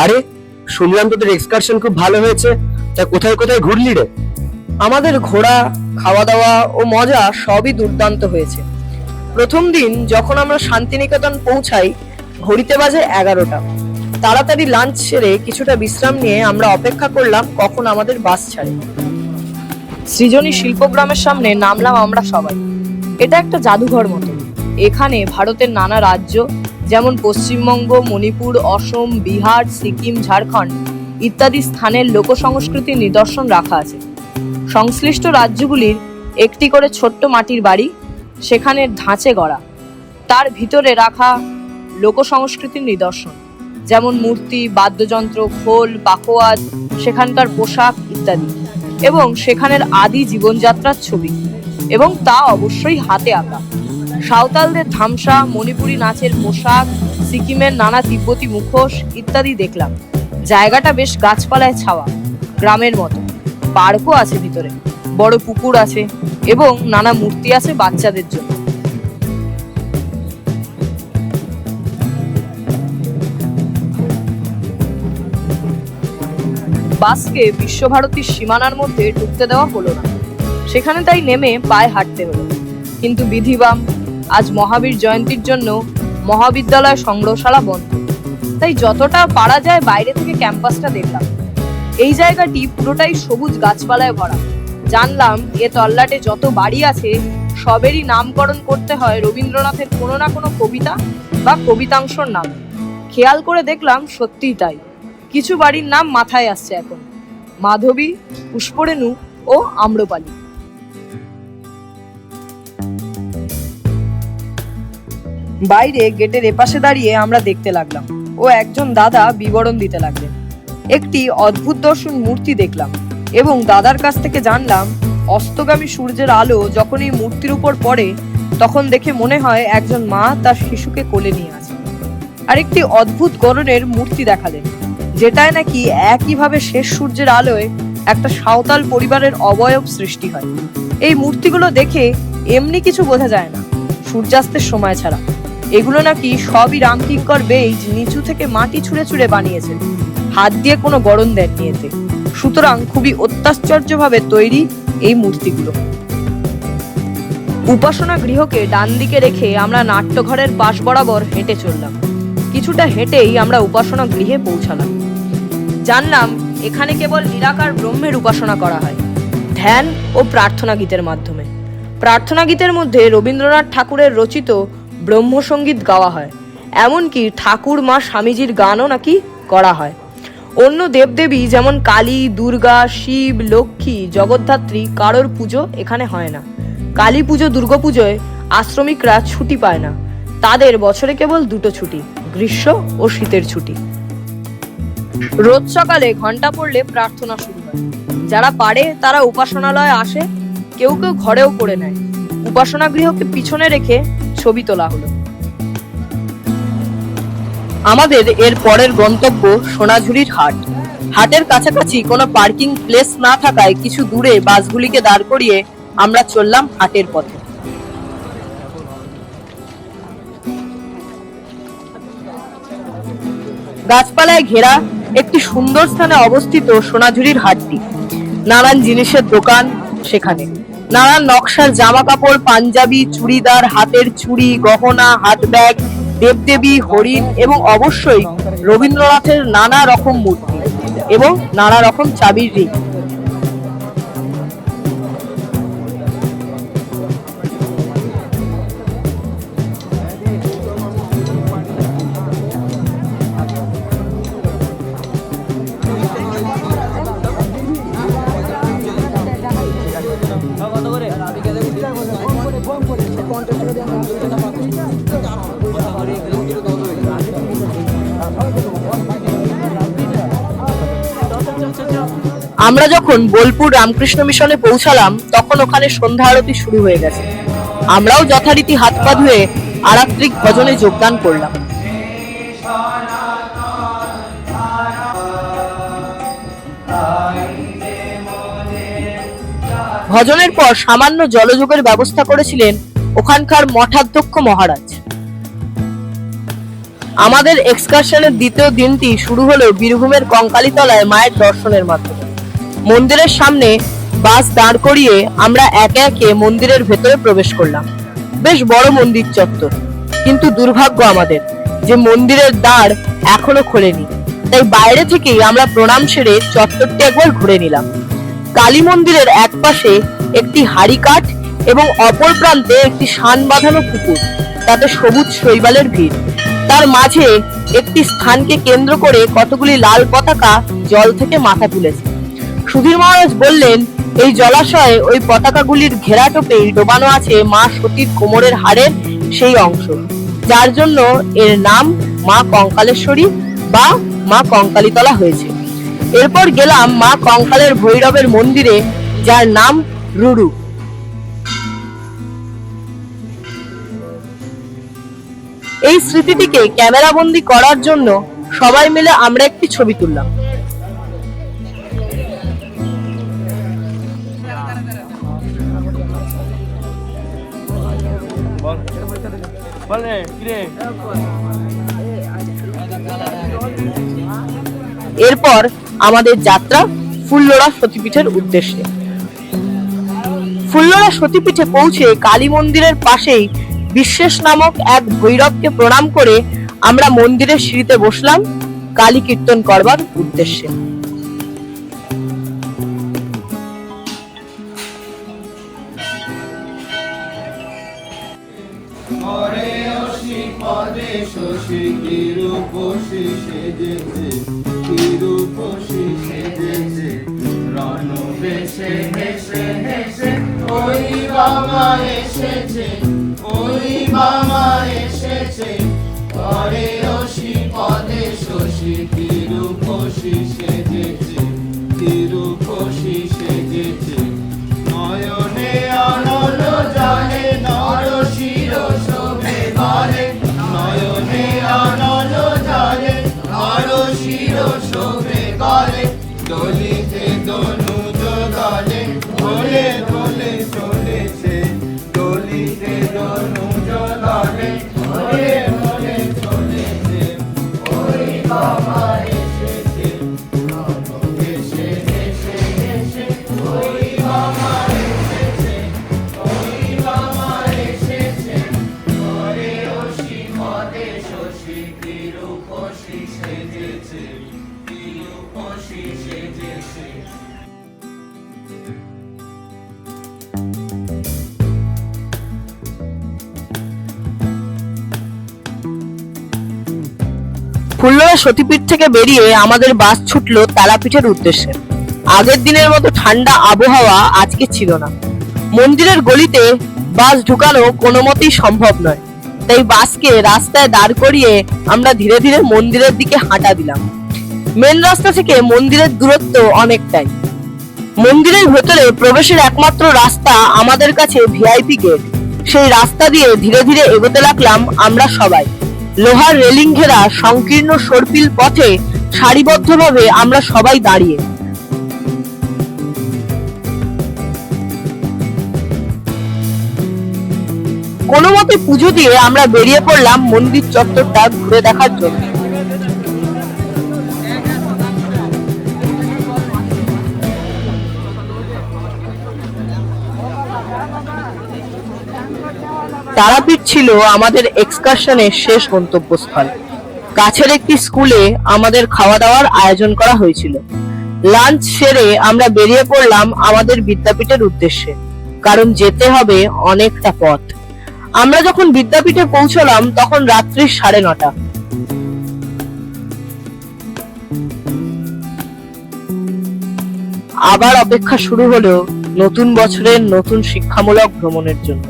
আরে, শুনলাম তোদের এক্সকারশন খুব ভালো হয়েছে। তা কোথায় কোথায় ঘুরলি রে? আমাদের ঘোরা, খাওয়া দাওয়া ও মজা সবই দুর্দান্ত হয়েছে। প্রথম দিন যখন আমরা শান্তিনিকেতন পৌঁছাই, ঘড়িতে বাজে 11টা। তাড়াতাড়ি লাঞ্চ সেরে কিছুটা বিশ্রাম নিয়ে আমরা অপেক্ষা করলাম কখন আমাদের বাস ছাড়ে। সৃজনী শিল্পগ্রামের সামনে নামলাম আমরা সবাই। এটা একটা জাদুঘর মতো। এখানে ভারতের নানা রাজ্য, যেমন পশ্চিমবঙ্গ, মণিপুর, অসম, বিহার, সিকিম, ঝাড়খণ্ড ইত্যাদি স্থানের লোক সংস্কৃতির নিদর্শন রাখা আছে। সংশ্লিষ্ট রাজ্যগুলির একটি করে ছোট্ট মাটির বাড়ি, সেখানে ধাঁচে গড়া, তার ভিতরে রাখা লোক সংস্কৃতির নিদর্শন, যেমন মূর্তি, বাদ্যযন্ত্র, খোল, পাখোয়াজ, সেখানকার পোশাক ইত্যাদি, এবং সেখানের আদি জীবনযাত্রার ছবি, এবং তা অবশ্যই হাতে আঁকা। সাঁওতালদের ধামসা, মণিপুরি নাচের পোশাক, সিকিমের নানা তিব্বতী মুখোশ ইত্যাদি দেখলাম। জায়গাটা বেশ গাছপালায় ছাওয়া, গ্রামের মতো। পার্কও আছে ভিতরে, বড় পুকুর আছে এবং নানা মূর্তি আছে বাচ্চাদের জন্য। বাসকে বিশ্বভারতীর সীমানার মধ্যে ঢুকতে দেওয়া হলো না। সেখানে তাই নেমে পায়ে হাঁটতে হলো। কিন্তু বিধিবাম, আজ মহাবীর জয়ন্তীর জন্য মহাবিদ্যালয় সংগ্রহশালা বন্ধ। তাই যতটা পারা যায় বাইরে থেকে ক্যাম্পাসটা দেখলাম। এই জায়গাটি পুরোটাই সবুজ গাছপালায় ভরা। জানলাম এ তল্লাটে যত বাড়ি আছে সবেরই নামকরণ করতে হয় রবীন্দ্রনাথের কোনো না কোনো কবিতা বা কবিতাংশর নাম। খেয়াল করে দেখলাম সত্যিই তাই। কিছু বাড়ির নাম মাথায় আসছে এখন: মাধবী, পুষ্পরেণু ও আম্রপালি। বাইরে গেটের এপাশে দাঁড়িয়ে আমরা দেখতে লাগলাম ও একজন দাদা বিবরণ দিতে লাগলেন। একটি অদ্ভুত দর্শন মূর্তি দেখলাম এবং দাদার কাছ থেকে জানলাম অস্তগামী সূর্যের আলো যখন এই মূর্তির উপর পড়ে তখন দেখে মনে হয় একজন মা তার শিশুকে কোলে নিয়ে আছে। আর একটি অদ্ভুত গড়নের মূর্তি দেখালেন, যেটায় নাকি একইভাবে শেষ সূর্যের আলোয় একটা সাঁওতাল পরিবারের অবয়ব সৃষ্টি হয়। এই মূর্তিগুলো দেখে এমনি কিছু বোঝা যায় না, সূর্যাস্তের সময় ছাড়া। এগুলো নাকি সবই রামকিঙ্কর বেইজ নিচু থেকে মাটি ছুঁড়ে ছুঁড়ে বানিয়েছেন, হাত দিয়ে কোনো গড়ন দেননি এতে। সুতরাং খুবই অত্যাশ্চর্যভাবে তৈরি এই মূর্তিগুলো। উপাসনা গৃহকে ডান দিকে রেখে আমরা নাট্যঘরের পাশ বরাবর হেঁটে চললাম। কিছুটা হেঁটেই আমরা উপাসনা গৃহে পৌঁছালাম। জানলাম এখানে কেবল নিরাকার ব্রহ্মের উপাসনা করা হয়, ধ্যান ও প্রার্থনা গীতের মাধ্যমে। প্রার্থনা গীতের মধ্যে রবীন্দ্রনাথ ঠাকুরের রচিত ব্রহ্মসঙ্গীত গাওয়া হয়, এমনকি ঠাকুর মা স্বামীজির গানও নাকি করা হয়। অন্য দেবদেবী যেমন কালী, দুর্গা, শিব, লক্ষ্মী, জগদ্ধাত্রী কারোর পুজো এখানে হয় না। কালী পুজো, দুর্গা পুজোয় আশ্রমিকরা ছুটি পায় না। তাদের বছরে কেবল দুটো ছুটি, গ্রীষ্ম ও শীতের ছুটি। রোজ সকালে ঘন্টা পড়লে প্রার্থনা শুরু হয়। যারা পারে তারা উপাসনালয়ে আসে, কেউ কেউ ঘরেও করে নেয়। উপাসনা গৃহকে পিছনে রেখে ছবি তোলা হলো। আমাদের এর পরের গন্তব্য সোনাঝুরির হাট। হাটের কাছাকাছি কোনো পার্কিং প্লেস না থাকায় কিছু দূরে বাসগুলিকে দাঁড় করিয়ে আমরা চললাম হাটের পথে। গাছপালায় ঘেরা একটি সুন্দর স্থানে অবস্থিত সোনাঝুরির হাটটি। নানান জিনিসের দোকান সেখানে। নানান নকশার জামা কাপড়, পাঞ্জাবি, চুড়িদার, হাতের চুড়ি, গহনা, হাত ব্যাগ, দেবদেবী, হরিণ এবং অবশ্যই রবীন্দ্রনাথের নানা রকম মূর্তি এবং নানা রকম চাবির রিং। আমরা যখন বোলপুর রামকৃষ্ণ মিশনে পৌঁছালাম তখন ওখানে সন্ধ্যা আরতি শুরু হয়ে গেছে। আমরাও যথারীতি হাত পা ধুয়ে আরাত্রিক ভজনে যোগদান করলাম। ভজনের পর সামান্য জলযোগের ব্যবস্থা করেছিলেন ওখানকার মঠাধ্যক্ষ মহারাজ। আমাদের এক্সকারশনের দ্বিতীয় দিনটি শুরু হলো বীরভূমের কঙ্কালীতলায় মায়ের দর্শনের মাধ্যমে। মন্দিরের সামনে বাস দাঁড় করিয়ে আমরা একে একে মন্দিরের ভেতরে প্রবেশ করলাম। বেশ বড় মন্দির চত্বর, কিন্তু দুর্ভাগ্য আমাদের যে মন্দিরের দ্বার এখনো খোলেনি, তাই বাইরে থেকেই আমরা প্রণাম সেরে চত্বরটি একবার ঘুরে নিলাম। কালী মন্দিরের এক পাশে একটি হাড়ি কাঠ এবং অপর প্রান্তে একটি শান বাঁধানো পুকুর, তাতে সবুজ শৈবালের ভিড়। তার মাঝে একটি স্থানকে কেন্দ্র করে কতগুলি লাল পতাকা জল থেকে মাথা তুলেছে। সুধীর মহারাজ বললেন, এই জলাশয়ে ওই পতাকাগুলির ঘেরাটোপেই ডোবানো আছে মা সতীর কোমরের হাড়ের সেই অংশ, যার জন্য এর নাম মা কঙ্কালেশ্বরী বা মা কঙ্কালীতলা হয়েছে। এরপর গেলাম মা কঙ্কালের ভৈরবের মন্দিরে, যার নাম রুরু। এই স্মৃতিটিকে ক্যামেরাবন্দি করার জন্য সবাই মিলে আমরা একটি ছবি তুললাম। এরপর আমাদের যাত্রা ফুল্লরা সতীপীঠের উদ্দেশ্যে। ফুল্লরা সতীপীঠে পৌঁছে কালী মন্দিরের পাশেই বিশ্বেশ নামক এক ভৈরবকে প্রণাম করে আমরা মন্দিরের সিঁড়িতে বসলাম কালী কীর্তন করবার উদ্দেশ্যে। নয়নে আনল জানে নর শির শোভে গলে, নয়নে আনল জানে নর শির শোভে গলে, দলিতে দনুজ দলে দোলে দোলে চলেছে, দলিতে দনুজ দলে দোলে দোলে চলেছে। ওই বাবা এসেছে, এসে এসে এসে ওই বাবা এসেছে, ওই বাবা এসেছে, ঘরে অসি পদে শশী তিরুপসী সেজেছে, তিরুপসী সেজেছে। ফুল্লরা সতীপীঠ থেকে বেরিয়ে আমাদের বাস ছুটলো তারাপীঠের উদ্দেশ্যে। আগের দিনের মতো ঠান্ডা আবহাওয়া আজকে ছিল না। মন্দিরের গলিতে বাস ঢুকানো কোনো মতেই সম্ভব নয়, তাই বাসকে রাস্তায় দাঁড় করিয়ে আমরা ধীরে ধীরে মন্দিরের দিকে হাঁটা দিলাম। মেন রাস্তা থেকে মন্দিরের দূরত্ব অনেকটাই। মন্দিরের ভেতরে প্রবেশের একমাত্র রাস্তা আমাদের কাছে ভিআইপি গেট। সেই রাস্তা দিয়ে ধীরে ধীরে এগোতে লাগলাম আমরা সবাই। লোহার রেলিং ঘেরা সংকীর্ণ সর্পিল পথে সারিবদ্ধভাবে আমরা সবাই দাঁড়িয়ে। কোনো মতে পুজো দিয়ে আমরা বেরিয়ে পড়লাম মন্দির চত্বরটা ঘুরে দেখার জন্য। তারাপীঠ ছিল আমাদের এক্সকারশনের শেষ গন্তব্যস্থল। কাছের একটি স্কুলে আমাদের খাওয়া দাওয়ার আয়োজন করা হয়েছিল। লাঞ্চ সেরে আমরা বেরিয়ে পড়লাম আমাদের বিদ্যাপীঠের উদ্দেশ্যে, কারণ যেতে হবে অনেকটা পথ। আমরা যখন বিদ্যাপীঠে পৌঁছলাম তখন রাত্রি 9:30। আবার অপেক্ষা শুরু হলো নতুন বছরের নতুন শিক্ষামূলক ভ্রমণের জন্য।